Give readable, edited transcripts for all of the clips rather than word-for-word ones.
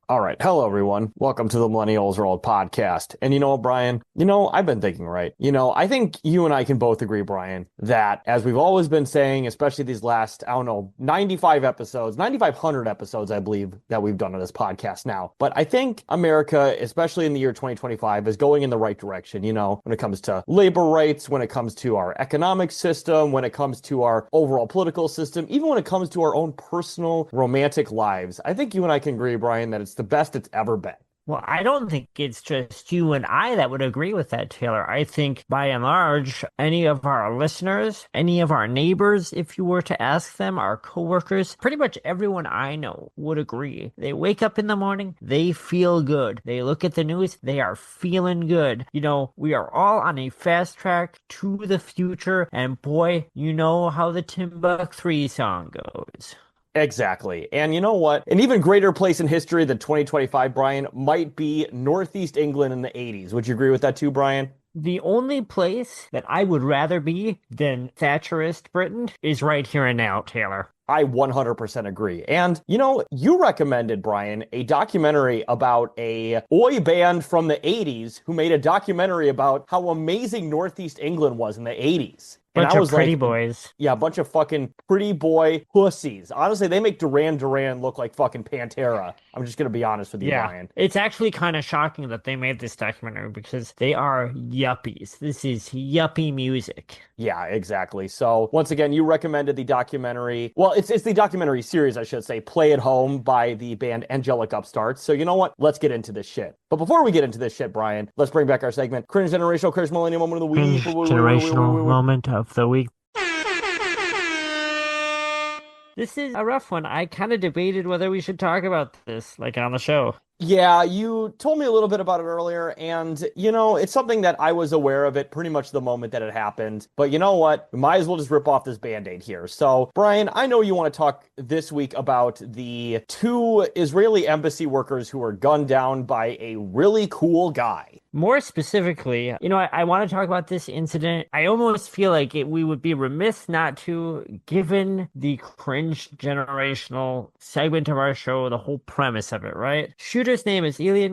All right. Hello, everyone. Welcome to the Millennials World podcast. And you know what, Brian? I've been thinking, right? I think you and I can both agree, Brian, that as we've always been saying, especially these last, 95 episodes, 9,500 episodes, I believe, that we've done on this podcast now. But I think America, especially in the year 2025, is going in the right direction, when it comes to labor rights, when it comes to our economic system, when it comes to our overall political system, even when it comes to our own personal romantic lives. I think you and I can agree, Brian, that it's the best it's ever been. Well, I don't think it's just you and I that would agree with that, Taylor. I think by and large, any of our listeners, any of our neighbors, if you were to ask them, our coworkers, pretty much everyone I know would agree. They wake up in the morning, they feel good. They look at the news, they are feeling good. We are all on a fast track to the future, and boy, you know how the Timbuk 3 song goes. Exactly. And you know what? An even greater place in history than 2025, Brian, might be Northeast England in the 80s. Would you agree with that too, Brian? The only place that I would rather be than Thatcherist Britain is right here and now, Taylor. I 100% agree. And, you recommended, Brian, a documentary about a boy band from the 80s who made a documentary about how amazing Northeast England was in the 80s. And Bunch I of was pretty like, boys. yeah, a bunch of fucking pretty boy pussies. Honestly, they make Duran Duran look like fucking Pantera. I'm just going to be honest with you, Yeah, Brian. it's actually kind of shocking that they made this documentary because they are yuppies. This is yuppie music. Yeah, exactly. So once again, you recommended the documentary. Well, it's the documentary series, I should say, Play at Home by the band Angelic Upstarts. So you know what? Let's get into this shit. But before we get into this shit, Brian, let's bring back our segment, Cringe Generational Cringe Millennial Moment of the Week. Cringe generational moment of the week. This is a rough one. I kind of debated whether we should talk about this, like on the show. Yeah, you told me a little bit about it earlier, and it's something that I was aware of it pretty much the moment that it happened. But you know what? We might as well just rip off this Band-Aid here. So, Brian, I know you want to talk this week about the two Israeli embassy workers who were gunned down by a really cool guy. More specifically, I want to talk about this incident. I almost feel like we would be remiss not to, given the cringe generational segment of our show, the whole premise of it, right? Shooter's name is Elias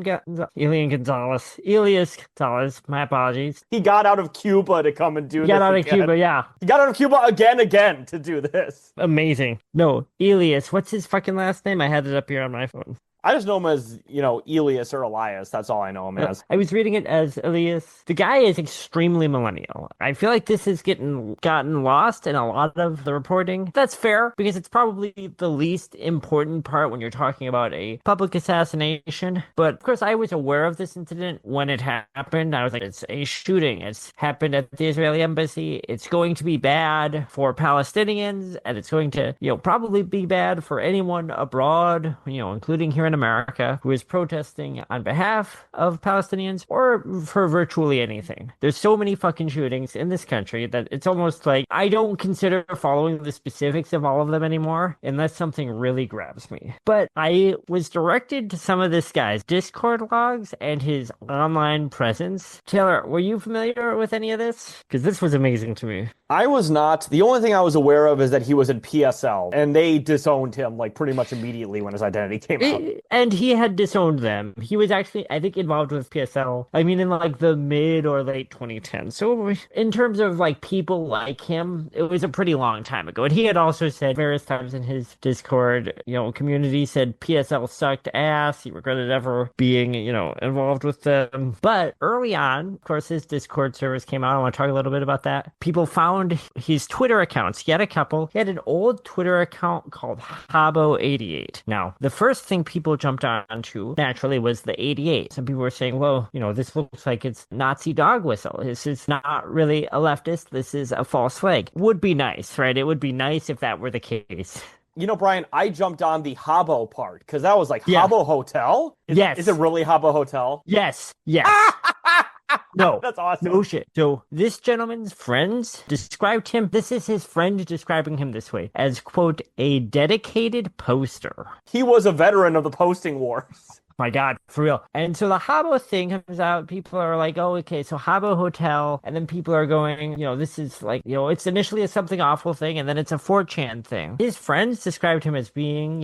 Gonzalez. My apologies. He got out of Cuba to come and do He this got out of again. Cuba, yeah. He got out of Cuba again to do this. Amazing. No, Elias. What's his fucking last name? I had it up here on my phone. I just know him as, Elias or Elias. That's all I know him as. I was reading it as Elias. The guy is extremely millennial. I feel like this is gotten lost in a lot of the reporting. That's fair because it's probably the least important part when you're talking about a public assassination. But of course, I was aware of this incident when it happened. I was like, it's a shooting. It's happened at the Israeli embassy. It's going to be bad for Palestinians, and it's going to, probably be bad for anyone abroad, including here in America who is protesting on behalf of Palestinians or for virtually anything. There's so many fucking shootings in this country that it's almost like I don't consider following the specifics of all of them anymore unless something really grabs me. But I was directed to some of this guy's Discord logs and his online presence. Taylor, were you familiar with any of this? Because this was amazing to me. I was not. The only thing I was aware of is that he was in PSL, and they disowned him like pretty much immediately when his identity came out. And he had disowned them. He was actually, I think, involved with PSL. I mean, in like the mid or late 2010s. So in terms of like people like him, it was a pretty long time ago. And he had also said various times in his Discord, community said PSL sucked ass. He regretted ever being, involved with them. But early on, of course, his Discord service came out. I want to talk a little bit about that. People found his Twitter accounts. He had a couple. He had an old Twitter account called Habo88. Now, the first thing people jumped onto naturally was the 88. Some people were saying, well, this looks like it's Nazi dog whistle. This is not really a leftist. This is a false flag. Would be nice, right? It would be nice if that were the case. Brian, I jumped on the Habbo part because that was like Yeah. Habbo Hotel. Yes. Is it really Habbo Hotel? Yes. Yes. No. That's awesome. No shit. So this gentleman's friends described him, this is his friend describing him this way, as, quote, a dedicated poster. He was a veteran of the posting wars. My God, for real. And so the Habbo thing comes out. People are like, oh, okay, so Habbo Hotel. And then people are going, this is like, it's initially a something awful thing, and then it's a 4chan thing. His friends described him as being,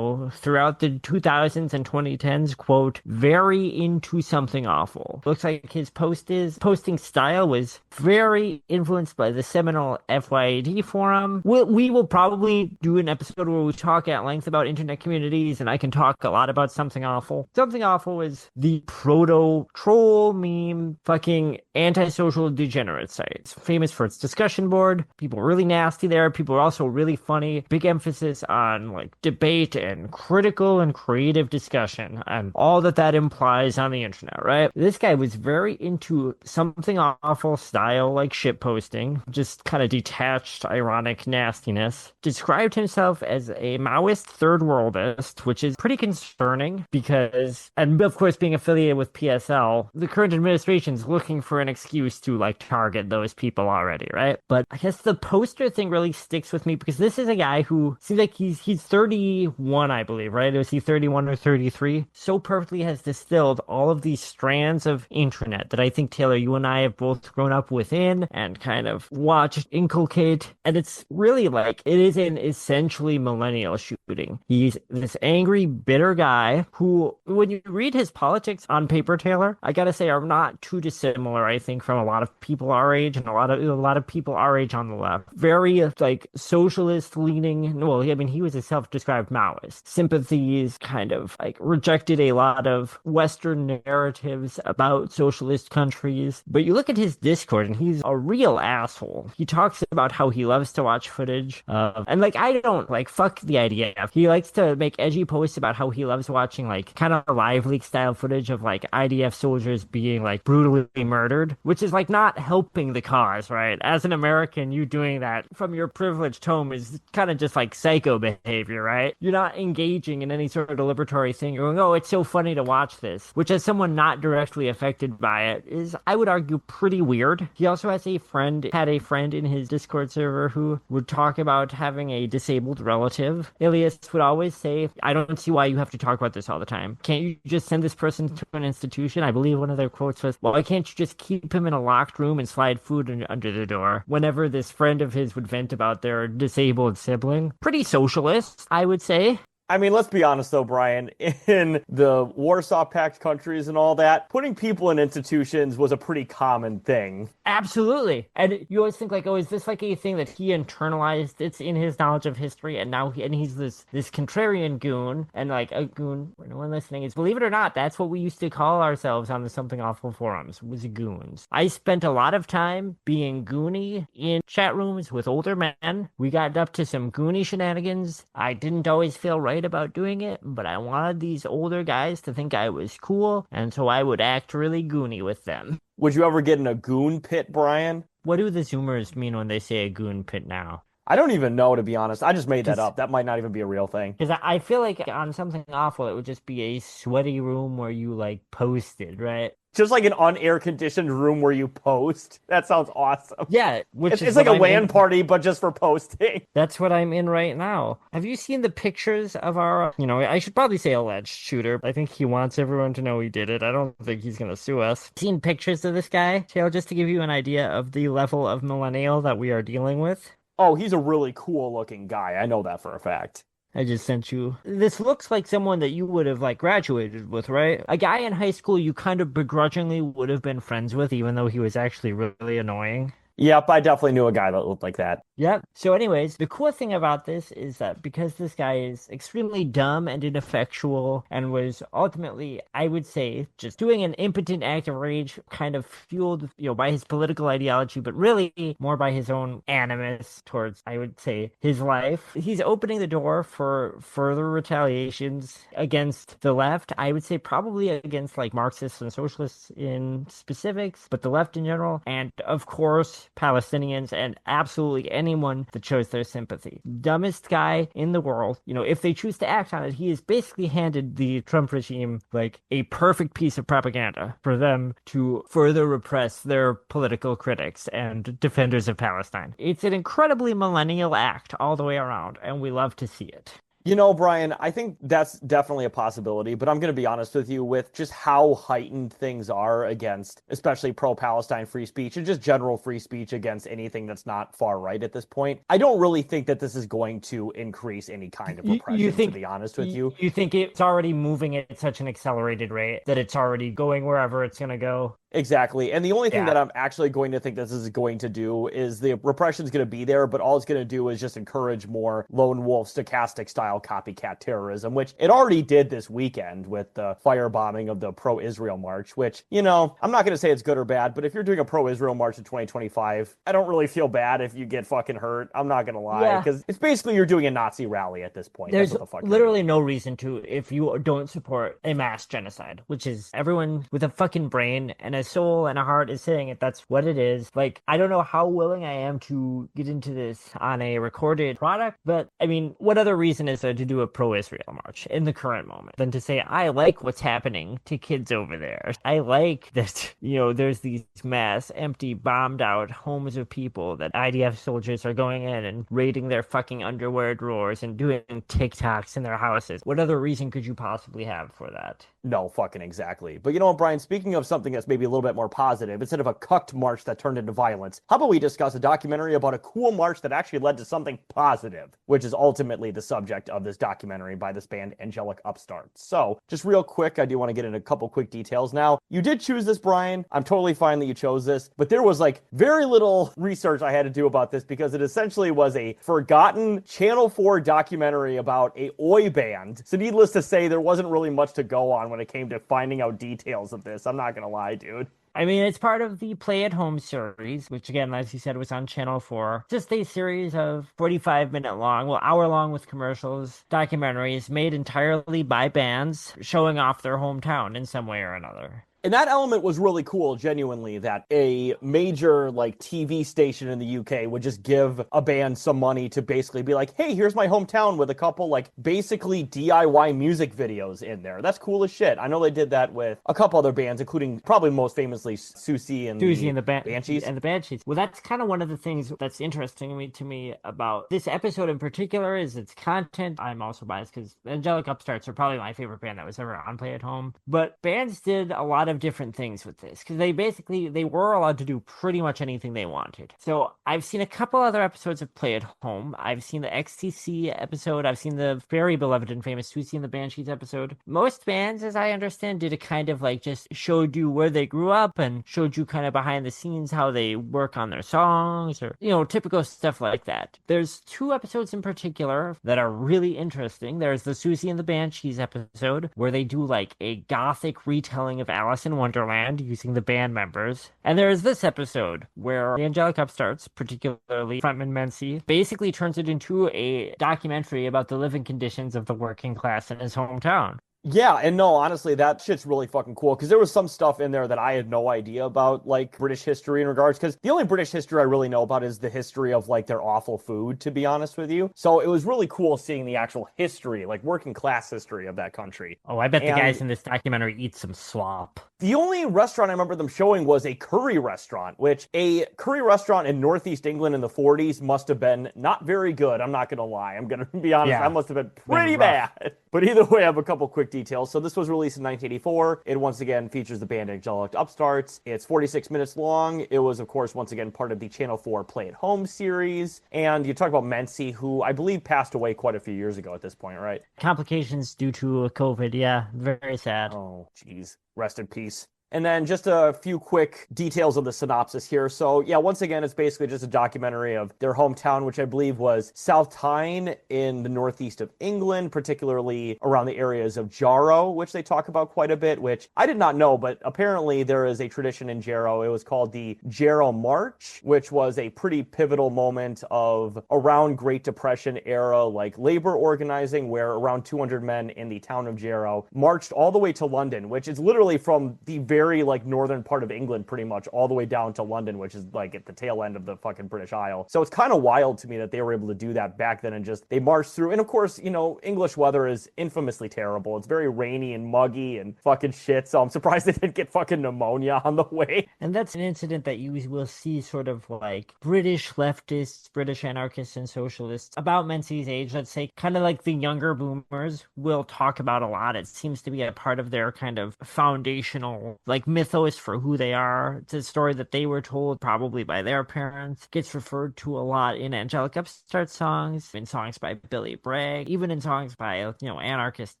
throughout the 2000s and 2010s, quote, very into something awful. Looks like his posting style was very influenced by the seminal FYD forum. We will probably do an episode where we talk at length about internet communities, and I can talk a lot about something awful. Something Awful is the proto troll meme fucking antisocial degenerate site. It's famous for its discussion board. People are really nasty there. People are also really funny. Big emphasis on like debate and critical and creative discussion and all that implies on the internet, right? This guy was very into something awful style, like shit posting, just kind of detached, ironic nastiness. Described himself as a Maoist third worldist, which is pretty concerning because, and of course, being affiliated with PSL, the current administration's looking for an excuse to like target those people already, right? But I guess the poster thing really sticks with me because this is a guy who seems like he's 31, I believe, right? Was he 31 or 33? So perfectly has distilled all of these strands of internet that I think, Taylor, you and I have both grown up within and kind of watched inculcate. And it's really like, it is an essentially millennial shooting. He's this angry, bitter guy who, when you read his politics on paper, Taylor, I gotta say are not too dissimilar, I think, from a lot of people our age and a lot of people our age on the left. Very like socialist leaning. Well, I mean, he was a self-described Maoist. Sympathies, kind of like rejected a lot of Western narratives about socialist countries. But you look at his Discord and he's a real asshole. He talks about how he loves to watch footage of, and like, I don't like, fuck the IDF. He likes to make edgy posts about how he loves watching like kind of live leak style footage of like IDF soldiers being like brutally murdered, which is like not helping the cause, right? As an American, you doing that from your privileged home is kind of just like psycho behavior, right? You're not engaging in any sort of deliberatory thing. You're going, oh, it's so funny to watch this, which as someone not directly affected by it is, I would argue, pretty weird. He also had a friend in his Discord server who would talk about having a disabled relative. Ilias would always say, I don't see why you have to talk about this all the time. Can't you just send this person to an institution? I believe one of their quotes was, well, why can't you just keep him in a locked room and slide food under the door? Whenever this friend of his would vent about their disabled sibling. Pretty socialist, I would say. I mean, let's be honest though, Brian, in the Warsaw Pact countries and all that, putting people in institutions was a pretty common thing. Absolutely. And you always think like, oh, is this like a thing that he internalized? It's in his knowledge of history, and now he's this contrarian goon, and like a goon, for no one listening, is, believe it or not, that's what we used to call ourselves on the Something Awful forums, was goons. I spent a lot of time being goony in chat rooms with older men. We got up to some goony shenanigans. I didn't always feel right about doing it, but I wanted these older guys to think I was cool, and so I would act really goony with them. Would you ever get in a goon pit, Brian? What do the Zoomers mean when they say a goon pit now? I don't even know, to be honest. I just made that up. That might not even be a real thing. Because I feel like on Something Awful, it would just be a sweaty room where you like posted, right? Just like an unair conditioned room where you post. That sounds awesome. Yeah, it's like a LAN party, but just for posting. That's what I'm in right now. Have you seen the pictures of our, I should probably say alleged shooter. I think he wants everyone to know he did it. I don't think he's going to sue us. Seen pictures of this guy, Taylor, just to give you an idea of the level of millennial that we are dealing with? Oh, he's a really cool looking guy. I know that for a fact. I just sent you. This looks like someone that you would have like graduated with, right? A guy in high school you kind of begrudgingly would have been friends with, even though he was actually really annoying. Yep, I definitely knew a guy that looked like that. Yep. So anyways, the cool thing about this is that because this guy is extremely dumb and ineffectual and was ultimately, I would say, just doing an impotent act of rage, kind of fueled, by his political ideology, but really more by his own animus towards, I would say, his life. He's opening the door for further retaliations against the left. I would say probably against like Marxists and socialists in specifics, but the left in general. And of course, Palestinians and absolutely anyone that shows their sympathy. Dumbest guy in the world. If they choose to act on it, he has basically handed the Trump regime like a perfect piece of propaganda for them to further repress their political critics and defenders of Palestine. It's an incredibly millennial act all the way around, and we love to see it. Brian, I think that's definitely a possibility, but I'm going to be honest with you with just how heightened things are against, especially pro-Palestine free speech and just general free speech against anything that's not far right at this point. I don't really think that this is going to increase any kind of You repression, to think be honest with you. you think it's already moving at such an accelerated rate that it's already going wherever it's going to go? Exactly. And the only thing Yeah. that I'm actually going to think this is going to do is the repression's going to be there, but all it's going to do is just encourage more lone wolf stochastic style copycat terrorism, which it already did this weekend with the firebombing of the pro-Israel march, which, I'm not going to say it's good or bad, but if you're doing a pro-Israel march in 2025, I don't really feel bad if you get fucking hurt. I'm not going to lie, Yeah. because it's basically you're doing a Nazi rally at this point. That's There's what the fuck you're literally doing. no reason to if you don't support a mass genocide, which is everyone with a fucking brain and a soul and a heart is saying it. That's what it is. Like, I don't know how willing I am to get into this on a recorded product, but I mean, what other reason is there to do a pro-Israel march in the current moment than to say, I like what's happening to kids over there. I like that, there's these mass, empty, bombed out homes of people that IDF soldiers are going in and raiding their fucking underwear drawers and doing TikToks in their houses. What other reason could you possibly have for that? No, fucking exactly. But you know what, Brian? Speaking of something that's maybe a little bit more positive, instead of a cucked march that turned into violence, how about we discuss a documentary about a cool march that actually led to something positive, which is ultimately the subject of this documentary by this band, Angelic Upstarts. So, just real quick, I do want to get into a couple quick details now. You did choose this, Brian. I'm totally fine that you chose this, but there was like very little research I had to do about this because it essentially was a forgotten Channel 4 documentary about a Oi band. So, needless to say, there wasn't really much to go on when it came to finding out details of this. I'm not gonna lie, dude. I mean, it's part of the Play at Home series, which again, as you said, was on Channel 4. Just a series of 45-minute long, well, hour long with commercials, documentaries made entirely by bands showing off their hometown in some way or another. And that element was really cool, genuinely, that a major like TV station in the UK would just give a band some money to basically be like, hey, here's my hometown with a couple like basically DIY music videos in there. That's cool as shit. I know they did that with a couple other bands, including probably most famously Susie and Susie the and the Banshees. Banshees. Well, that's kind of one of the things that's interesting to me about this episode in particular is its content. I'm also biased because Angelic Upstarts are probably my favorite band that was ever on Play at Home. But bands did a lot of different things with this because they were allowed to do pretty much anything they wanted. So I've seen a couple other episodes of Play at Home. I've seen the XTC episode. I've seen the very beloved and famous Susie and the Banshees episode. Most bands, as I understand, did a kind of like just showed you where they grew up and showed you kind of behind the scenes how they work on their songs or, typical stuff like that. There's two episodes in particular that are really interesting. There's the Susie and the Banshees episode where they do like a gothic retelling of Alice in Wonderland using the band members. And there's this episode where the Angelic Upstarts, particularly frontman Mency, basically turns it into a documentary about the living conditions of the working class in his hometown. Yeah, and no, honestly, that shit's really fucking cool because there was some stuff in there that I had no idea about, like British history in regards. Because the only British history I really know about is the history of like their awful food, to be honest with you. So it was really cool seeing the actual history, like working class history of that country. Oh, I bet the And guys in this documentary eat some slop. the only restaurant I remember them showing was a curry restaurant, which a curry restaurant in Northeast England in the 40s must have been not very good. I'm not going to lie. I'm going to be honest. Yeah, That must have been pretty rough. bad. But either way, I have a couple quick details. So this was released in 1984. It once again features the band Angelic Upstarts. It's 46 minutes long. It was, of course, once again part of the Channel 4 Play at Home series. And you talk about Mency, who I believe passed away quite a few years ago at this point, right? Complications due to COVID. Yeah, very sad. Oh, jeez. Rest in peace. And then just a few quick details of the synopsis here. So, yeah, once again, it's basically just a documentary of their hometown, which I believe was South Tyne in the northeast of England, particularly around the areas of Jarrow, which they talk about quite a bit, which I did not know, but apparently there is a tradition in Jarrow. It was called the Jarrow March, which was a pretty pivotal moment of around Great Depression era, like labor organizing, where around 200 men in the town of Jarrow marched all the way to London, which is literally from the very very like northern part of England, pretty much all the way down to London, which is like at the tail end of the fucking British Isle. So it's kind of wild to me that they were able to do that back then and just they marched through. And of course, English weather is infamously terrible. It's very rainy and muggy and fucking shit. So I'm surprised they didn't get fucking pneumonia on the way. And that's an incident that you will see sort of like British leftists, British anarchists, and socialists about Menzies' age, let's say, kind of like the younger boomers will talk about a lot. It seems to be a part of their kind of foundational like mythos for who they are. It's a story that they were told probably by their parents. Gets referred to a lot in Angelic Upstart songs, in songs by Billy Bragg, even in songs by anarchist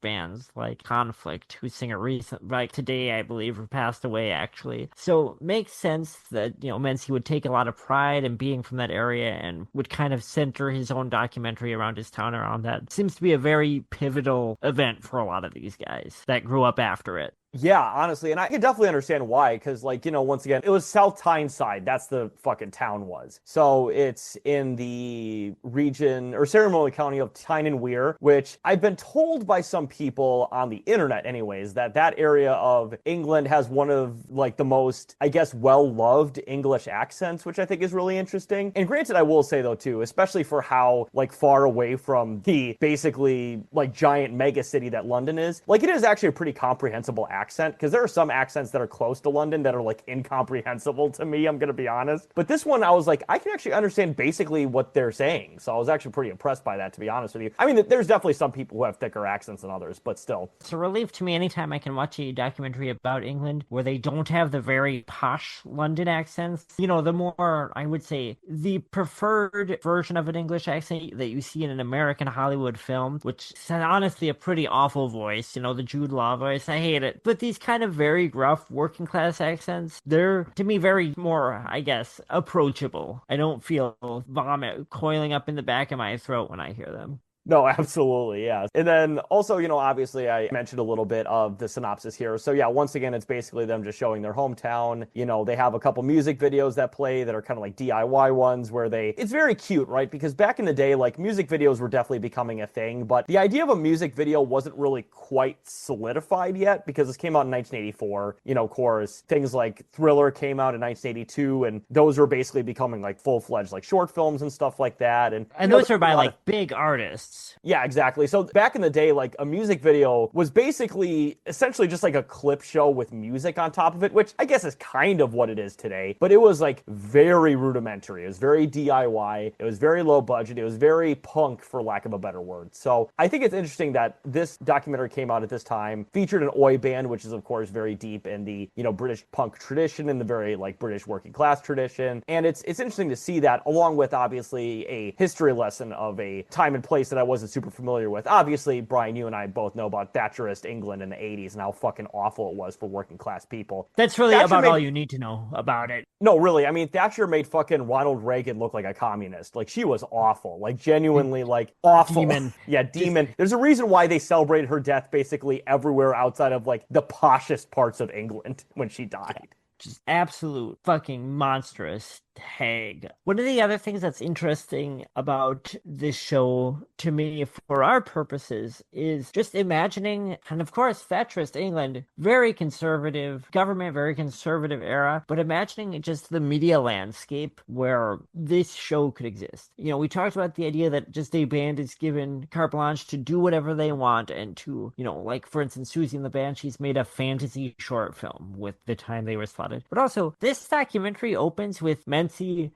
bands like Conflict, whose singer recent like today I believe passed away actually. So makes sense that Menzies would take a lot of pride in being from that area and would kind of center his own documentary around his town around that. Seems to be a very pivotal event for a lot of these guys that grew up after it. Yeah, honestly, and I can definitely understand why, because, like, once again, it was South Tyneside. That's the fucking town was. So it's in the region, or ceremonial county of Tyne and Wear, which I've been told by some people on the internet, anyways, that area of England has one of, like, the most, I guess, well-loved English accents, which I think is really interesting. And granted, I will say, though, too, especially for how, like, far away from the, basically, like, giant mega city that London is, like, it is actually a pretty comprehensible accent, because there are some accents that are close to London that are like incomprehensible to me, I'm gonna be honest. But this one, I was like, I can actually understand basically what they're saying. So I was actually pretty impressed by that, to be honest with you. I mean, there's definitely some people who have thicker accents than others, but still. It's a relief to me anytime I can watch a documentary about England where they don't have the very posh London accents. The more, I would say, the preferred version of an English accent that you see in an American Hollywood film, which is honestly a pretty awful voice, the Jude Law voice. I hate it. But these kind of very gruff working class accents, they're to me very more, I guess, approachable. I don't feel vomit coiling up in the back of my throat when I hear them. No, absolutely, yeah. And then also, obviously I mentioned a little bit of the synopsis here. So yeah, once again, it's basically them just showing their hometown. They have a couple music videos that play that are kind of like DIY ones where it's very cute, right? Because back in the day, like music videos were definitely becoming a thing, but the idea of a music video wasn't really quite solidified yet because this came out in 1984. Of course, things like Thriller came out in 1982, and those were basically becoming like full-fledged like short films and stuff like that. And those are by like big artists. Yeah, exactly. So back in the day, like a music video was basically essentially just like a clip show with music on top of it, which I guess is kind of what it is today. But it was like very rudimentary. It was very DIY. It was very low budget. It was very punk, for lack of a better word. So I think it's interesting that this documentary came out at this time, featured an Oi band, which is of course very deep in the, British punk tradition and the very like British working class tradition. And it's interesting to see that along with obviously a history lesson of a time and place that I wasn't super familiar with. Obviously, Brian, you and I both know about Thatcherist England in the 80s and how fucking awful it was for working class people. That's really about all you need to know about it. No, really. I mean, Thatcher made fucking Ronald Reagan look like a communist. Like, she was awful. Like, genuinely, like, awful. Demon. Yeah, demon. There's a reason why they celebrated her death basically everywhere outside of, like, the poshest parts of England when she died. Just absolute fucking monstrous hag. One of the other things that's interesting about this show to me for our purposes is just imagining, and of course Thatcherist England, very conservative government, very conservative era, but imagining just the media landscape where this show could exist. We talked about the idea that just a band is given carte blanche to do whatever they want and to, like for instance, Susie and the Banshees made a fantasy short film with the time they were slotted. But also, this documentary opens with Menzies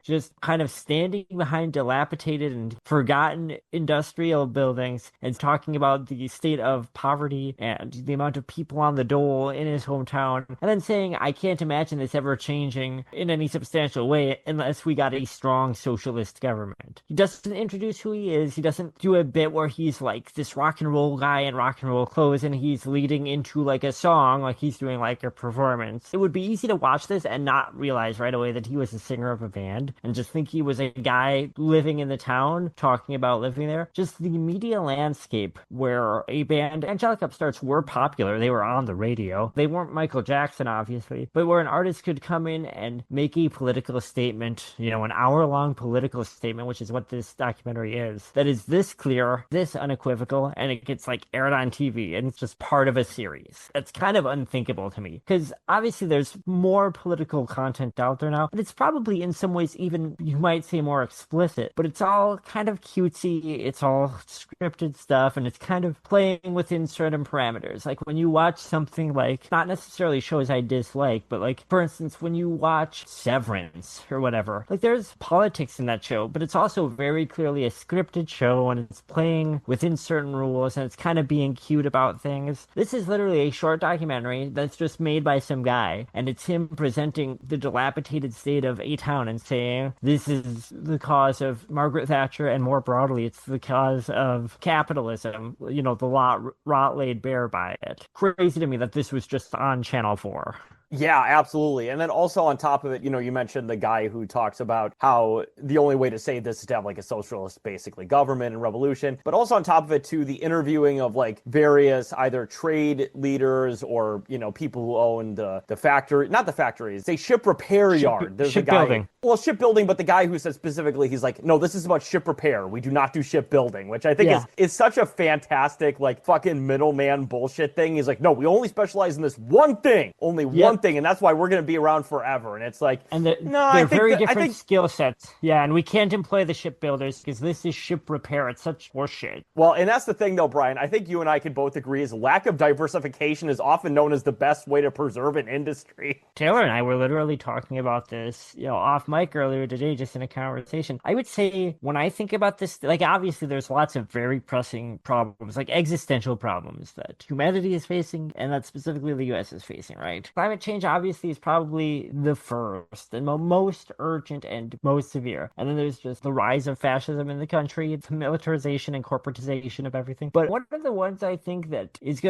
just kind of standing behind dilapidated and forgotten industrial buildings and talking about the state of poverty and the amount of people on the dole in his hometown, and then saying, I can't imagine this ever changing in any substantial way unless we got a strong socialist government. He doesn't introduce who he is. He doesn't do a bit where he's like this rock and roll guy in rock and roll clothes and he's leading into like a song, like he's doing like a performance. It would be easy to watch this and not realize right away that he was a singer of of a band and just think he was a guy living in the town talking about living there. Just the media landscape where a band, Angelic Upstarts, were popular. They were on the radio. They weren't Michael Jackson, obviously, but where an artist could come in and make a political statement, an hour-long political statement, which is what this documentary is, that is this clear, this unequivocal, and it gets like aired on TV, and it's just part of a series. That's kind of unthinkable to me, because obviously there's more political content out there now, and it's probably in some ways even, you might say, more explicit, but it's all kind of cutesy, it's all scripted stuff, and it's kind of playing within certain parameters. Like when you watch something like, not necessarily shows I dislike, but like, for instance, when you watch Severance or whatever, like there's politics in that show, but it's also very clearly a scripted show, and it's playing within certain rules, and it's kind of being cute about things. This is literally a short documentary that's just made by some guy, and it's him presenting the dilapidated state of a town and saying, this is the cause of Margaret Thatcher, and more broadly, it's the cause of capitalism, the rot laid bare by it. Crazy to me that this was just on Channel 4. Yeah, absolutely. And then also on top of it, you mentioned the guy who talks about how the only way to save this is to have like a socialist, basically, government and revolution. But also on top of it, too, the interviewing of like various either trade leaders or, people who own the factory, not the factories, say ship repair yard. There's a guy. Shipbuilding. Well, shipbuilding, but the guy who said specifically, he's like, no, this is about ship repair. We do not do shipbuilding, which I think is such a fantastic, like, fucking middleman bullshit thing. He's like, no, we only specialize in this one thing, only one thing, and that's why we're going to be around forever. And it's like, and they're very different skill sets. Yeah, and we can't employ the shipbuilders because this is ship repair. It's such horseshit. Well, and that's the thing, though, Brian. I think you and I can both agree is lack of diversification is often known as the best way to preserve an industry. Taylor and I were literally talking about this, off mic earlier today, just in a conversation. I would say when I think about this, like obviously there's lots of very pressing problems, like existential problems that humanity is facing and that specifically the US is facing, right? Climate change obviously is probably the first and most urgent and most severe. And then there's just the rise of fascism in the country, the militarization and corporatization of everything. But one of the ones I think that is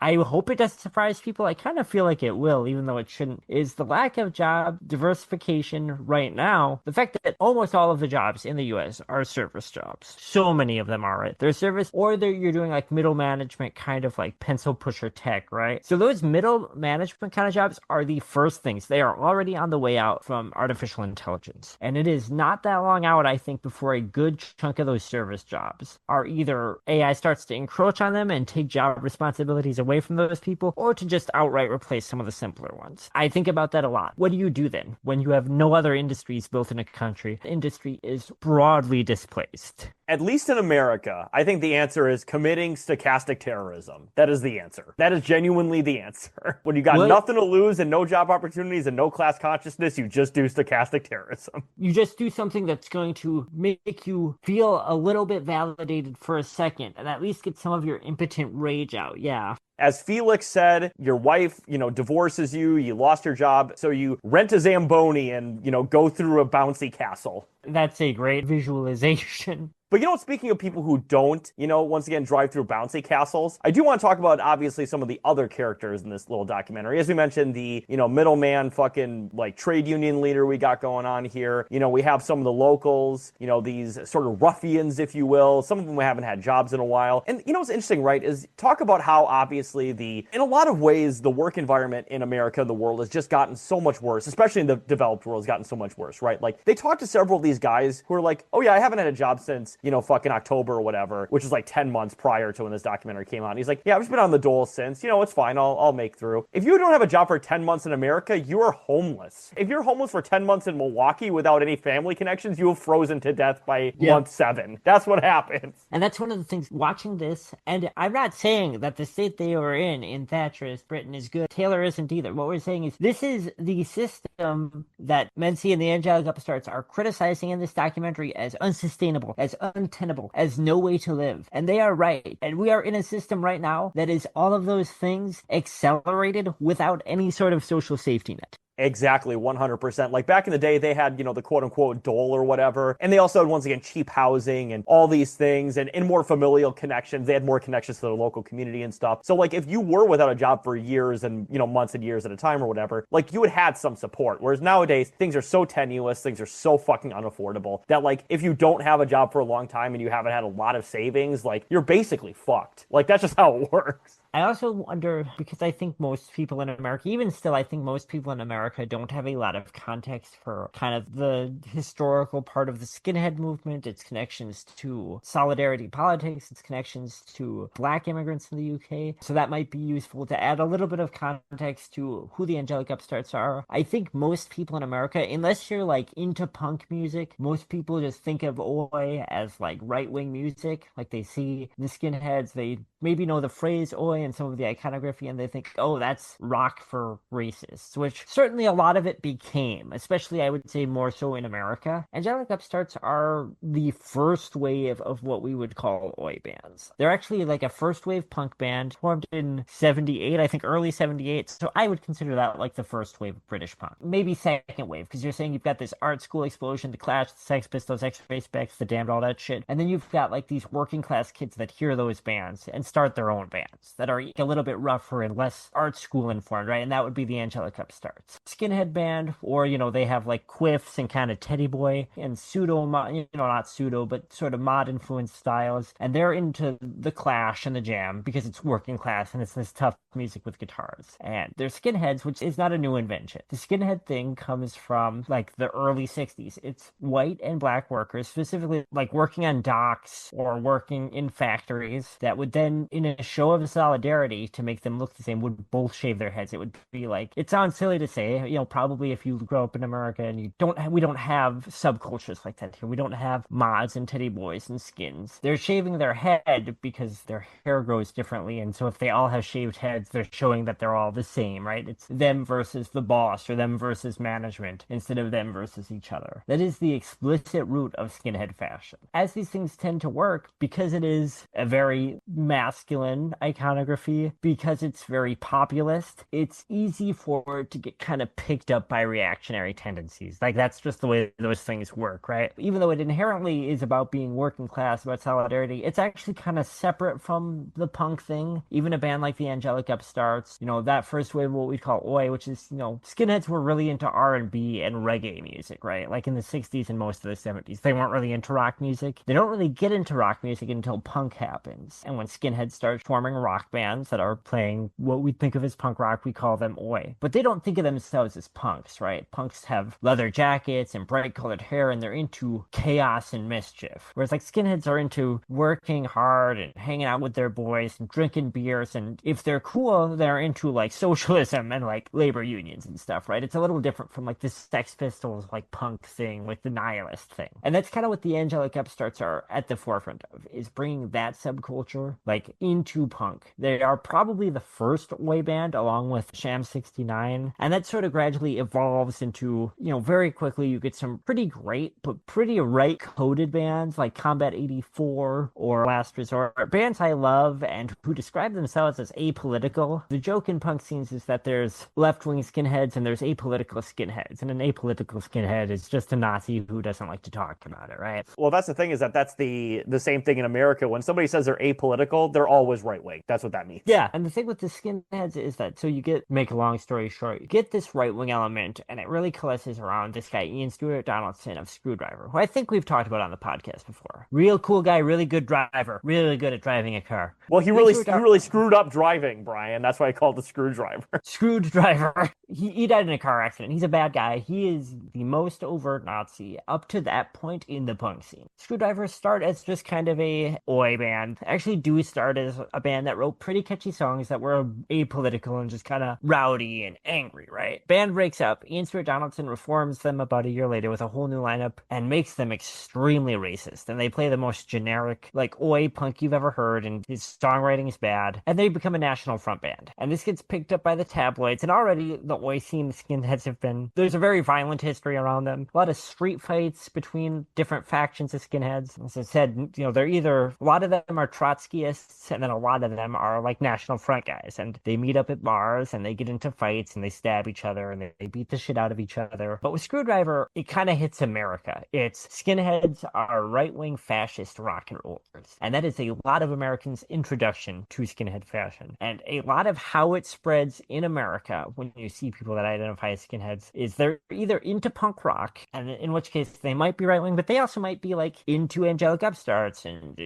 I hope it doesn't surprise people, I kind of feel like it will, even though it shouldn't, is the lack of job diversification right now. The fact that almost all of the jobs in the US are service jobs. So many of them are, right? They're service, or you're doing like middle management, kind of like pencil pusher tech, right? So those middle management kind of jobs are the first things. They are already on the way out from artificial intelligence. And it is not that long out, I think, before a good chunk of those service jobs are either AI starts to encroach on them and take job responsibilities away from those people, or to just outright replace some of the simpler ones. I think about that a lot. What do you do then when you have no other industries built in a country? The industry is broadly displaced. At least in America, I think the answer is committing stochastic terrorism. That is the answer. That is genuinely the answer. When you got nothing to lose and no job opportunities and no class consciousness, you just do stochastic terrorism. You just do something that's going to make you feel a little bit validated for a second and at least get some of your impotent rage out. Yeah. As Felix said, your wife, divorces you, you lost your job, so you rent a Zamboni and, go through a bouncy castle. That's a great visualization. But speaking of people who don't, once again, drive through bouncy castles, I do want to talk about, obviously, some of the other characters in this little documentary. As we mentioned, the, middleman fucking, like, trade union leader we got going on here. We have some of the locals, these sort of ruffians, if you will. Some of them haven't had jobs in a while. And, what's interesting, right, is talk about how, obviously, in a lot of ways, the work environment in America and the world has just gotten so much worse, especially in the developed world, has gotten so much worse, right? Like, they talked to several of these guys who are like, oh, yeah, I haven't had a job since fucking October or whatever, which is like 10 months prior to when this documentary came out. And he's like, yeah, I've just been on the dole since, it's fine. I'll make through. If you don't have a job for 10 months in America, you are homeless. If you're homeless for 10 months in Milwaukee without any family connections, you have frozen to death by month 7. That's what happens. And that's one of the things watching this. And I'm not saying that the state they were in Thatcherist Britain is good. Taylor isn't either. What we're saying is this is the system that Mency and the Angelic Upstarts are criticizing in this documentary as unsustainable, as untenable, as no way to live. And they are right. And we are in a system right now that is all of those things accelerated without any sort of social safety net. Exactly, 100%. Like back in the day, they had, the quote unquote dole or whatever. And they also had, once again, cheap housing and all these things and more familial connections. They had more connections to their local community and stuff. So, like, if you were without a job for years and, months and years at a time or whatever, like, you would have had some support. Whereas nowadays, things are so tenuous, things are so fucking unaffordable that, like, if you don't have a job for a long time and you haven't had a lot of savings, like, you're basically fucked. Like, that's just how it works. I also wonder, because I think most people in America, even still, I think most people in America don't have a lot of context for kind of the historical part of the skinhead movement, its connections to solidarity politics, its connections to black immigrants in the UK. So that might be useful to add a little bit of context to who the Angelic Upstarts are. I think most people in America, unless you're like into punk music, most people just think of Oi as like right-wing music. Like they see the skinheads, they maybe know the phrase Oi and some of the iconography, and they think, oh, that's rock for racists, which certainly a lot of it became, especially I would say more so in America. Angelic Upstarts are the first wave of what we would call Oi bands. They're actually like a first wave punk band formed in 78, I think early 78. So I would consider that like the first wave of British punk. Maybe second wave, because you're saying you've got this art school explosion, the Clash, the Sex Pistols, X-Ray Specs, the Damned, all that shit. And then you've got like these working class kids that hear those bands and start their own bands that are a little bit rougher and less art school informed, right? And that would be the Angelic Upstarts. Skinhead band, or, they have like quiffs and kind of Teddy Boy and pseudo, not pseudo, but sort of mod influenced styles. And they're into the Clash and the Jam because it's working class and it's this tough music with guitars. And they're skinheads, which is not a new invention. The skinhead thing comes from like the early 60s. It's white and black workers, specifically like working on docks or working in factories that would then, in a show of solidarity to make them look the same, would both shave their heads. It would be like, it sounds silly to say, probably if you grow up in America and we don't have subcultures like that here. We don't have mods and teddy boys and skins. They're shaving their head because their hair grows differently. And so if they all have shaved heads, they're showing that they're all the same, right? It's them versus the boss or them versus management instead of them versus each other. That is the explicit root of skinhead fashion. As these things tend to work, because it is a very masculine iconography, because it's very populist, it's easy for it to get kind of picked up by reactionary tendencies. Like that's just the way those things work, right? Even though it inherently is about being working class, about solidarity, it's actually kind of separate from the punk thing. Even a band like the Angelic Upstarts, that first wave of what we call Oi, which is, skinheads were really into R&B and reggae music, right? Like in the 60s and most of the 70s. They weren't really into rock music. They don't really get into rock music until punk happens. And when skinheads start forming rock bands that are playing what we think of as punk rock, we call them Oi. But they don't think of themselves as punks, right? Punks have leather jackets and bright colored hair, and they're into chaos and mischief. Whereas like skinheads are into working hard and hanging out with their boys and drinking beers, and if they're cool, they're into like socialism and like labor unions and stuff, right? It's a little different from like the Sex Pistols like punk thing with the nihilist thing. And that's kind of what the Angelic Upstarts are at the forefront of, is bringing that subculture like into punk. They are probably the first Oi band along with Sham 69, and that sort of gradually evolves into, very quickly you get some pretty great but pretty right coded bands like Combat 84 or Last Resort, bands I love and who describe themselves as apolitical. The joke in punk scenes is that there's left-wing skinheads and there's apolitical skinheads, and an apolitical skinhead is just a Nazi who doesn't like to talk about it, right? Well, that's the thing, is that that's the same thing in America. When somebody says they're apolitical, they're always right wing. That's what that means. Yeah, and the thing with the skinheads is that, so you get, make a long story short, you get this right wing element, and it really coalesces around this guy Ian Stewart Donaldson of Screwdriver, who I think we've talked about on the podcast before. Real cool guy, really good driver, really good at driving a car. Well, he really screwed up driving, Brian. That's why I called the Screwdriver. Screwdriver. He died in a car accident. He's a bad guy. He is the most overt Nazi up to that point in the punk scene. Screwdrivers start as just kind of a Oi band. Actually do start as a band that wrote pretty catchy songs that were apolitical and just kind of rowdy and angry, right? Band breaks up. Ian Stewart Donaldson reforms them about a year later with a whole new lineup and makes them extremely racist. And they play the most generic, like Oi punk you've ever heard, and his songwriting is bad. And they become a national front band. And this gets picked up by the tabloids. And already the Oi scene, the skinheads have been, there's a very violent history around them. A lot of street fights between different factions of skinheads. As I said, they're either, a lot of them are Trotskyists, and then a lot of them are are like National Front guys, and they meet up at bars and they get into fights and they stab each other and they beat the shit out of each other. But with Screwdriver, it kind of hits America. It's skinheads are right-wing fascist rock and rollers, and that is a lot of Americans' introduction to skinhead fashion. And a lot of how it spreads in America when you see people that identify as skinheads is they're either into punk rock, and in which case they might be right-wing, but they also might be like into Angelic Upstarts and,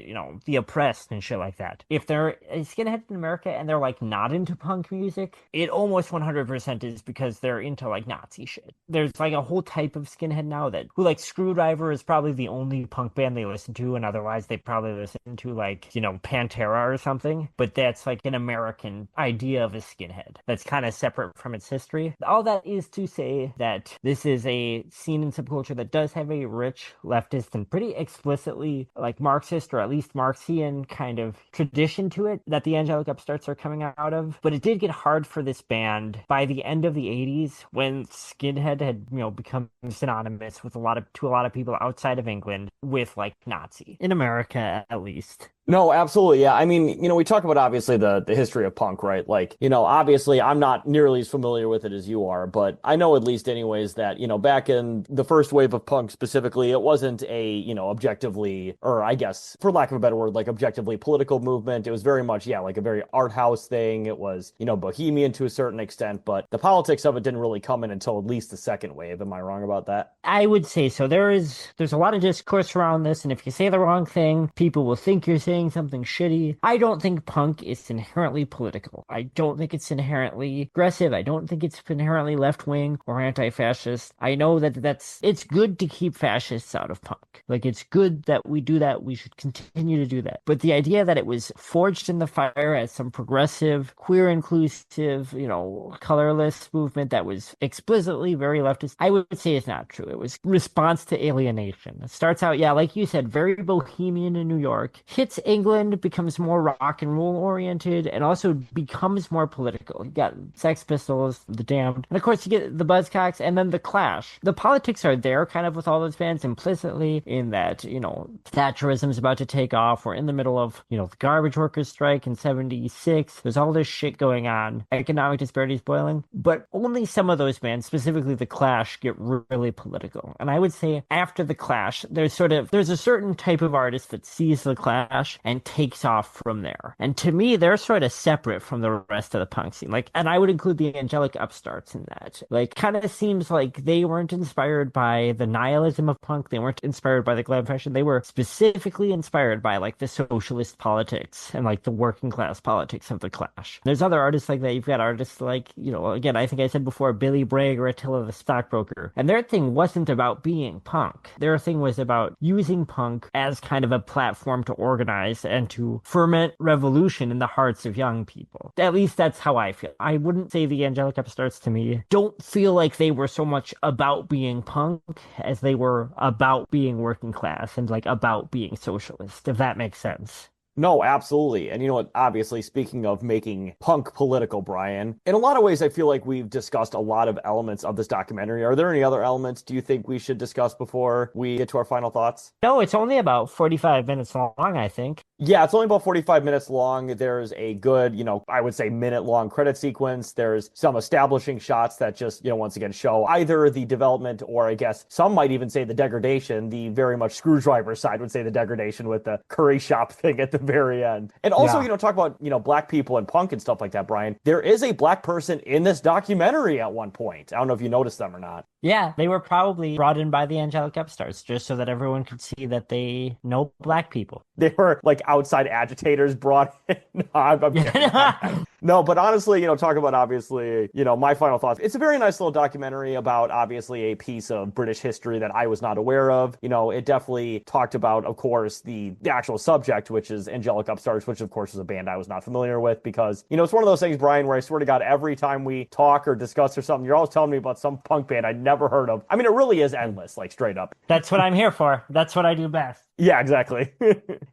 the oppressed and shit like that. If they're a skinhead in America and they're like not into punk music, it almost 100% is because they're into like Nazi shit. There's like a whole type of skinhead now that who like Screwdriver is probably the only punk band they listen to, and otherwise they probably listen to like, Pantera or something. But that's like an American idea of a skinhead that's kind of separate from its history. All that is to say that this is a scene in subculture that does have a rich leftist and pretty explicitly like Marxist or at least Marxian kind of tradition to it that the Angelic Upstarts are coming out of. But it did get hard for this band by the end of the 80s when skinhead had, become synonymous with a lot of people outside of England with like Nazi in America, at least. No, absolutely. Yeah. I mean, we talk about obviously the history of punk, right? Like, obviously I'm not nearly as familiar with it as you are, but I know at least anyways that, back in the first wave of punk specifically, it wasn't a, objectively, or I guess for lack of a better word, like objectively political movement. It was very much, yeah, like a very art house thing. It was, bohemian to a certain extent, but the politics of it didn't really come in until at least the second wave. Am I wrong about that? I would say so. There's a lot of discourse around this, and if you say the wrong thing, people will think you're saying something shitty. I don't think punk is inherently political. I don't think it's inherently aggressive. I don't think it's inherently left-wing or anti-fascist. I know that it's good to keep fascists out of punk. Like, it's good that we do that. We should continue to do that. But the idea that it was forged in the fire as some progressive, queer inclusive, colorless movement that was explicitly very leftist, I would say is not true. It was response to alienation. It starts out, yeah, like you said, very bohemian in New York, hits England, becomes more rock and roll oriented, and also becomes more political. You got Sex Pistols, The Damned, and of course you get the Buzzcocks, and then the Clash. The politics are there kind of with all those bands implicitly in that, Thatcherism's about to take off. We're in the middle of, the garbage workers strike in 76. There's all this shit going on. Economic disparities boiling. But only some of those bands, specifically the Clash, get really political. And I would say after the Clash, there's a certain type of artist that sees the Clash and takes off from there. And to me, they're sort of separate from the rest of the punk scene. Like, and I would include the Angelic Upstarts in that. Like, kind of seems like they weren't inspired by the nihilism of punk. They weren't inspired by the glam fashion. They were specifically inspired by like the socialist politics and like the working class politics of the Clash. There's other artists like that. You've got artists like, again, I think I said before, Billy Bragg or Attila the Stockbroker. And their thing wasn't about being punk. Their thing was about using punk as kind of a platform to organize and to ferment revolution in the hearts of young people. At least that's how I feel. I wouldn't say the Angelic Upstarts to me don't feel like they were so much about being punk as they were about being working class and like about being socialist, if that makes sense. No, absolutely. And you know what? Obviously, speaking of making punk political, Brian, in a lot of ways, I feel like we've discussed a lot of elements of this documentary. Are there any other elements do you think we should discuss before we get to our final thoughts? No, it's only about 45 minutes long, I think. Yeah, it's only about 45 minutes long. There's a good, I would say minute-long credit sequence. There's some establishing shots that just, once again, show either the development or I guess some might even say the degradation. The very much Screwdriver side would say the degradation with the curry shop thing at the very end. And also, talk about, black people and punk and stuff like that, Brian. There is a black person in this documentary at one point. I don't know if you noticed them or not. Yeah, they were probably brought in by the Angelic Upstarts just so that everyone could see that they know black people. They were like outside agitators brought in. No, I'm kidding. No, but honestly, talk about obviously, my final thoughts. It's a very nice little documentary about obviously a piece of British history that I was not aware of. It definitely talked about, of course, the actual subject, which is Angelic Upstarts, which of course is a band I was not familiar with because, it's one of those things, Brian, where I swear to God, every time we talk or discuss or something, you're always telling me about some punk band I'd never heard of. I mean, it really is endless, like straight up. That's what I'm here for. That's what I do best. Yeah, exactly.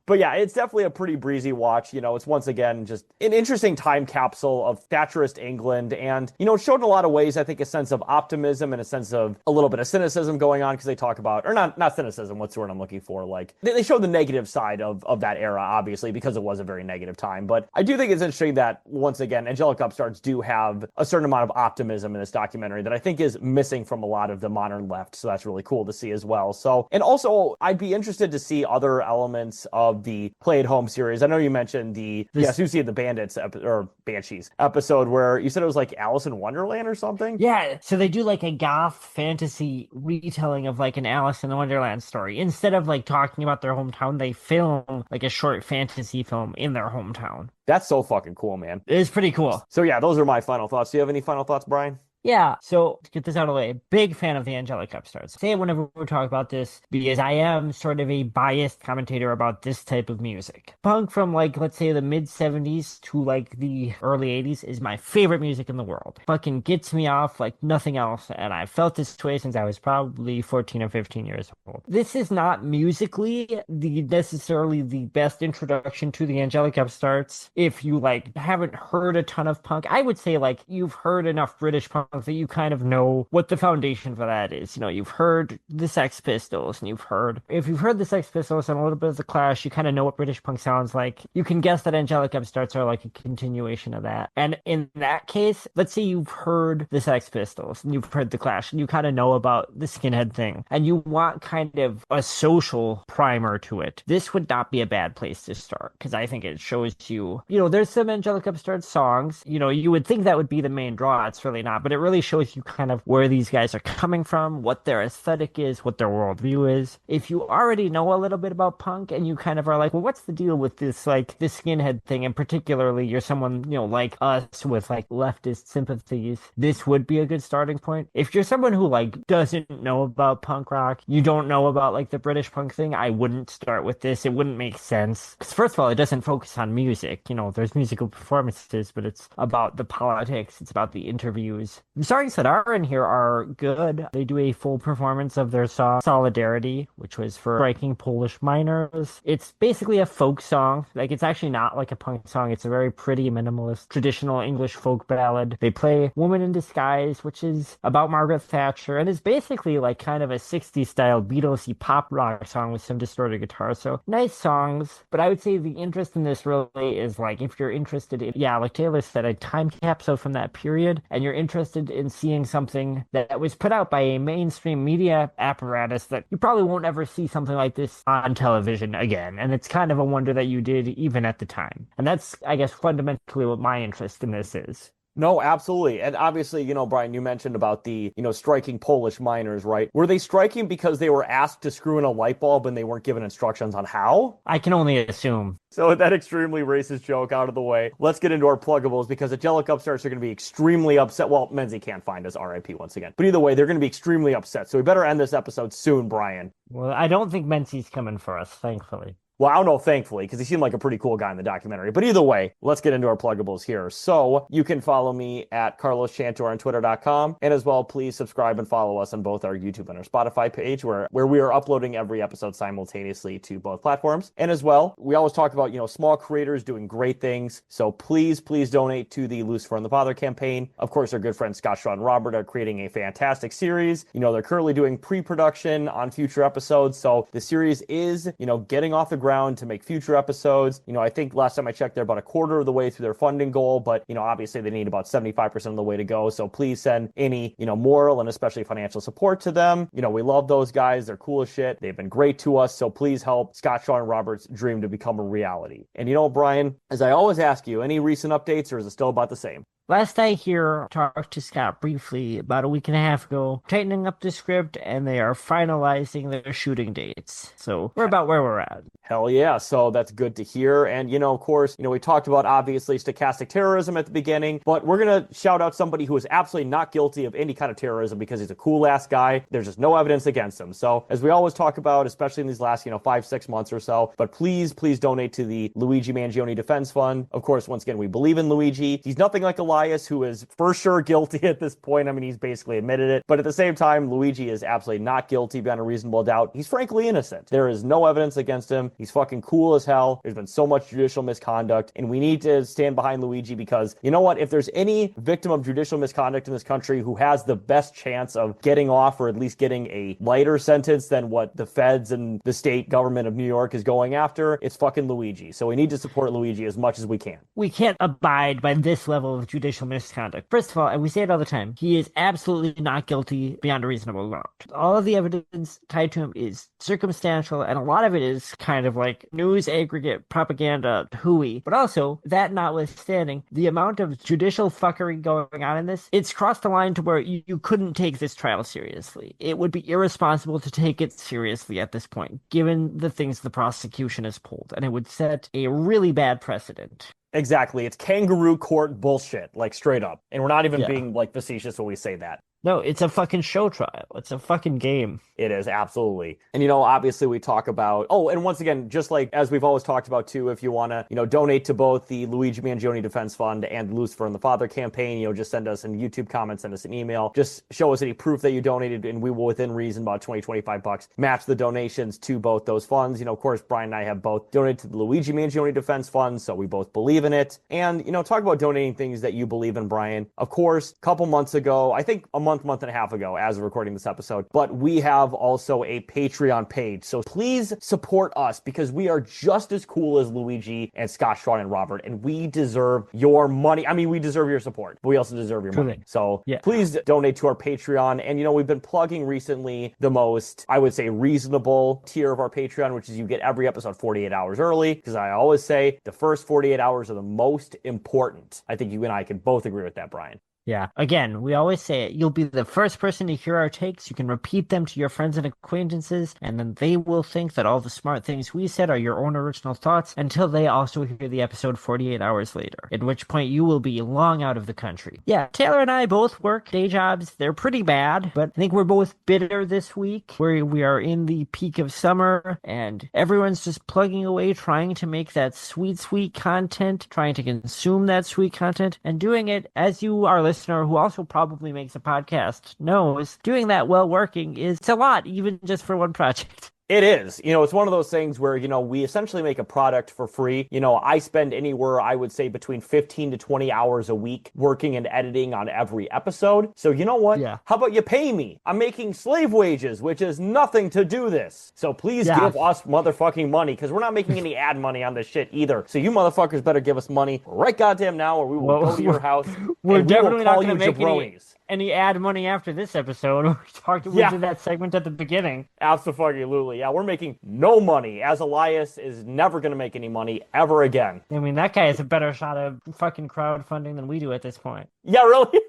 But yeah, it's definitely a pretty breezy watch. It's once again just an interesting time capsule of Thatcherist England. And, it showed in a lot of ways, I think, a sense of optimism and a sense of a little bit of cynicism going on because they talk about, or not cynicism, what's the word I'm looking for? Like, they showed the negative side of that era, obviously, because it was a very negative time. But I do think it's interesting that, once again, Angelic Upstarts do have a certain amount of optimism in this documentary that I think is missing from a lot of the modern left. So that's really cool to see as well. So, and also, I'd be interested to see other elements of the Play at Home series. I know you mentioned Susie and the Bandits or Banshees episode where you said it was like Alice in Wonderland or something. Yeah, so they do like a goth fantasy retelling of like an Alice in Wonderland story. Instead of like talking about their hometown, they film like a short fantasy film in their hometown. That's so fucking cool, man. It is pretty cool. So yeah, those are my final thoughts. Do you have any final thoughts, Brian? Yeah, so to get this out of the way, big fan of the Angelic Upstarts. Say it whenever we talk about this because I am sort of a biased commentator about this type of music. Punk from like, let's say the mid 70s to like the early 80s is my favorite music in the world. Fucking gets me off like nothing else, and I've felt this way since I was probably 14 or 15 years old. This is not musically necessarily the best introduction to the Angelic Upstarts. If you like haven't heard a ton of punk, I would say like you've heard enough British punk that you kind of know what the foundation for that is. You've heard the Sex Pistols, and if you've heard the Sex Pistols and a little bit of the Clash, you kind of know what British punk sounds like. You can guess that Angelic Upstarts are like a continuation of that. And in that case, let's say you've heard the Sex Pistols and you've heard the Clash, and you kind of know about the skinhead thing, and you want kind of a social primer to it. This would not be a bad place to start because I think it shows you, there's some Angelic Upstarts songs. You would think that would be the main draw. It's really not, but it really shows you kind of where these guys are coming from, what their aesthetic is, what their worldview is. If you already know a little bit about punk and you kind of are like, well, what's the deal with this, like this skinhead thing? And particularly you're someone, like us with like leftist sympathies, this would be a good starting point. If you're someone who like doesn't know about punk rock, you don't know about like the British punk thing, I wouldn't start with this. It wouldn't make sense. Because first of all, it doesn't focus on music. There's musical performances, but it's about the politics. It's about the interviews. The songs that are in here are good. They do a full performance of their song Solidarity, which was for striking Polish miners. It's basically a folk song. Like, it's actually not like a punk song. It's a very pretty, minimalist, traditional English folk ballad. They play Woman in Disguise, which is about Margaret Thatcher, and is basically like kind of a 60s style Beatlesy pop rock song with some distorted guitar. So nice songs, but I would say the interest in this really is like if you're interested in, yeah, like Taylor said, a time capsule from that period, and you're interested in seeing something that was put out by a mainstream media apparatus that you probably won't ever see something like this on television again. And it's kind of a wonder that you did even at the time. And that's, I guess, fundamentally what my interest in this is. No, absolutely. And obviously, Brian, you mentioned about the, striking Polish miners, right? Were they striking because they were asked to screw in a light bulb and they weren't given instructions on how? I can only assume. So with that extremely racist joke out of the way, let's get into our pluggables because Angelic Upstarts are going to be extremely upset. Well, Menzie can't find us, RIP once again. But either way, they're going to be extremely upset. So we better end this episode soon, Brian. Well, I don't think Menzie's coming for us, thankfully. Well, I don't know, thankfully, because he seemed like a pretty cool guy in the documentary. But either way, let's get into our pluggables here. So you can follow me at Carlos Chantor on Twitter.com. And as well, please subscribe and follow us on both our YouTube and our Spotify page where we are uploading every episode simultaneously to both platforms. And as well, we always talk about, small creators doing great things. So please donate to the Lucifer and the Father campaign. Of course, our good friends Scott, Shaw, and Robert are creating a fantastic series. They're currently doing pre-production on future episodes. So the series is, getting off the ground to make future episodes. I think last time I checked, they're about a quarter of the way through their funding goal, but, obviously they need about 75% of the way to go. So please send any, moral and especially financial support to them. We love those guys. They're cool as shit. They've been great to us. So please help Scott, Shaw, and Robert's dream to become a reality. And Brian, as I always ask you, any recent updates or is it still about the same? Last I hear, talked to Scott briefly about a week and a half ago, tightening up the script, and they are finalizing their shooting dates. So we're about where we're at. Hell yeah. So that's good to hear. And, of course, we talked about obviously stochastic terrorism at the beginning, but we're going to shout out somebody who is absolutely not guilty of any kind of terrorism because he's a cool ass guy. There's just no evidence against him. So as we always talk about, especially in these last, 5-6 months or so, but please donate to the Luigi Mangione Defense Fund. Of course, once again, we believe in Luigi. He's nothing like a Elias, who is for sure guilty at this point. I mean, he's basically admitted it. But at the same time, Luigi is absolutely not guilty beyond a reasonable doubt. He's frankly innocent. There is no evidence against him. He's fucking cool as hell. There's been so much judicial misconduct, and we need to stand behind Luigi because, you know what? If there's any victim of judicial misconduct in this country who has the best chance of getting off or at least getting a lighter sentence than what the feds and the state government of New York is going after, it's fucking Luigi. So we need to support Luigi as much as we can. We can't abide by this level of judicial misconduct. First of all, and we say it all the time, he is absolutely not guilty beyond a reasonable doubt. All of the evidence tied to him is circumstantial, and a lot of it is kind of like news aggregate propaganda hooey. But also, that notwithstanding, the amount of judicial fuckery going on in this, it's crossed the line to where you couldn't take this trial seriously. It would be irresponsible to take it seriously at this point, given the things the prosecution has pulled, and it would set a really bad precedent. Exactly. It's kangaroo court bullshit, like straight up. And we're not even being like facetious when we say that. No, it's a fucking show trial. It's a fucking game. It is, absolutely. And, obviously we talk about, and once again, just like as we've always talked about too, if you want to, donate to both the Luigi Mangione Defense Fund and the Lucifer and the Father campaign, just send us in YouTube comments, send us an email, just show us any proof that you donated, and we will, within reason, about $25 match the donations to both those funds. Of course, Brian and I have both donated to the Luigi Mangione Defense Fund, so we both believe in it. And, talk about donating things that you believe in, Brian. Of course, a couple months ago, I think a month and a half ago, as of recording this episode, but we have also a Patreon page. So please support us because we are just as cool as Luigi and Scott, Sean, and Robert, and we deserve your money. I mean, we deserve your support, but we also deserve your money. So please donate to our Patreon. And, we've been plugging recently the most, I would say, reasonable tier of our Patreon, which is you get every episode 48 hours early, because I always say the first 48 hours are the most important. I think you and I can both agree with that, Brian. Yeah. Again, we always say it. You'll be the first person to hear our takes. You can repeat them to your friends and acquaintances, and then they will think that all the smart things we said are your own original thoughts until they also hear the episode 48 hours later, at which point you will be long out of the country. Yeah, Taylor and I both work day jobs. They're pretty bad, but I think we're both bitter this week, where we are in the peak of summer, and everyone's just plugging away, trying to make that sweet, sweet content, trying to consume that sweet content, and doing it as you are listener who also probably makes a podcast knows, doing that while working it's a lot, even just for one project. It is. It's one of those things where, we essentially make a product for free. I spend anywhere, I would say, between 15 to 20 hours a week working and editing on every episode. So you know what? Yeah. How about you pay me? I'm making slave wages, which is nothing to do this. So please give us motherfucking money, because we're not making any ad money on this shit either. So you motherfuckers better give us money right goddamn now, or we will go to your house we're and definitely not going to make jabronis. Any ad money after this episode. We did that segment at the beginning. Absolutely. Yeah, we're making no money, as Elias is never going to make any money ever again. I mean, that guy has a better shot of fucking crowdfunding than we do at this point. Yeah, really?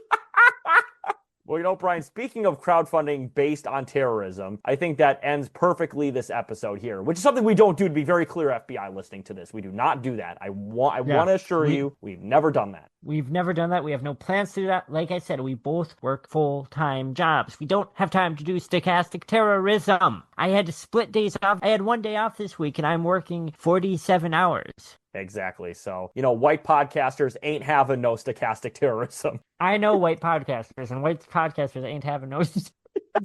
Well, Brian, speaking of crowdfunding based on terrorism, I think that ends perfectly this episode here, which is something we don't do, to be very clear, FBI listening to this. We do not do that. I want to assure you, we've never done that. We've never done that. We have no plans to do that. Like I said, we both work full-time jobs. We don't have time to do stochastic terrorism. I had to split days off. I had one day off this week, and I'm working 47 hours. Exactly. So, white podcasters ain't having no stochastic terrorism. I know white podcasters, and white podcasters ain't having no...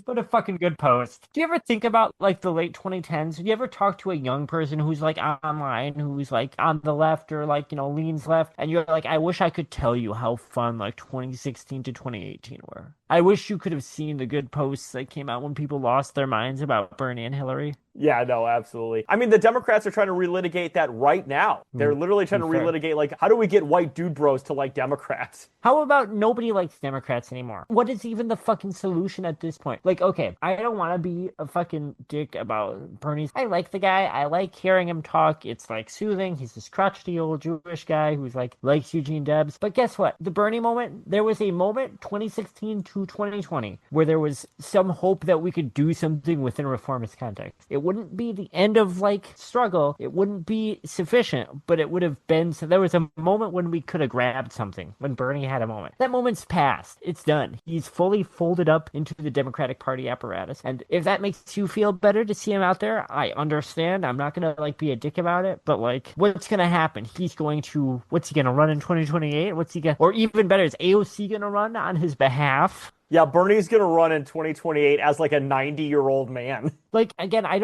What a fucking good post. Do you ever think about, the late 2010s? Do you ever talk to a young person who's, online, who's, on the left or, leans left, and you're like, I wish I could tell you how fun, 2016 to 2018 were. I wish you could have seen the good posts that came out when people lost their minds about Bernie and Hillary. Yeah, no, absolutely. I mean, the Democrats are trying to relitigate that right now. They're literally trying to relitigate, how do we get white dude bros to like Democrats? How about nobody likes Democrats anymore? What is even the fucking solution at this point? Okay, I don't want to be a fucking dick about Bernie. I like the guy. I like hearing him talk. It's, soothing. He's this crotchety old Jewish guy who's, likes Eugene Debs. But guess what? The Bernie moment, there was a moment, 2016 to to 2020 where there was some hope that we could do something within reformist context. It wouldn't be the end of like struggle. It wouldn't be sufficient, but it would have been. So there was a moment when we could have grabbed something, when Bernie had a moment. That moment's passed. It's done. He's fully folded up into the Democratic Party apparatus. And if that makes you feel better to see him out there, I understand. I'm not gonna like be a dick about it, but like, what's gonna happen? What's he gonna run in 2028? Or even better, is AOC gonna run on his behalf? Yeah, Bernie's gonna run in 2028 as like a 90-year-old man. Like, again, I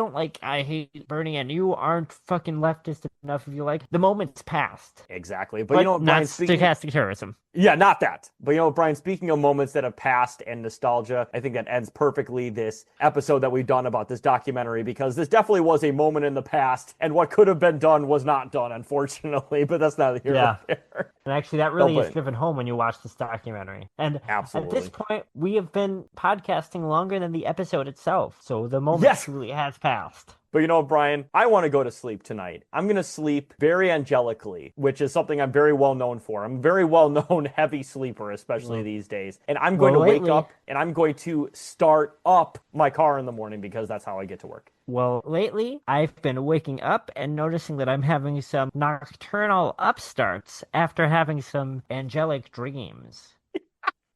hate Bernie, and you aren't fucking leftist enough if you like. The moment's passed. Exactly. But you know what, not Brian, stochastic terrorism. Yeah, not that. But you know, Brian, speaking of moments that have passed and nostalgia, I think that ends perfectly this episode that we've done about this documentary, because this definitely was a moment in the past, and what could have been done was not done, unfortunately, but that's not here or there. And actually, that really is driven home when you watch this documentary. And absolutely. At this point, we have been podcasting longer than the episode itself, so the moment truly has passed. But you know what, Brian? I want to go to sleep tonight. I'm going to sleep very angelically, which is something I'm very well known for. I'm a very well known heavy sleeper, especially these days. And I'm going to wake up and I'm going to start up my car in the morning, because that's how I get to work. Well, lately, I've been waking up and noticing that I'm having some nocturnal upstarts after having some angelic dreams.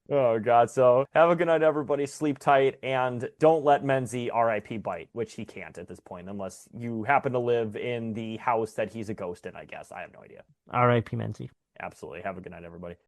Oh, God. So have a good night, everybody. Sleep tight, and don't let Menzie RIP bite, which he can't at this point, unless you happen to live in the house that he's a ghost in, I guess. I have no idea. RIP Menzie. Absolutely. Have a good night, everybody.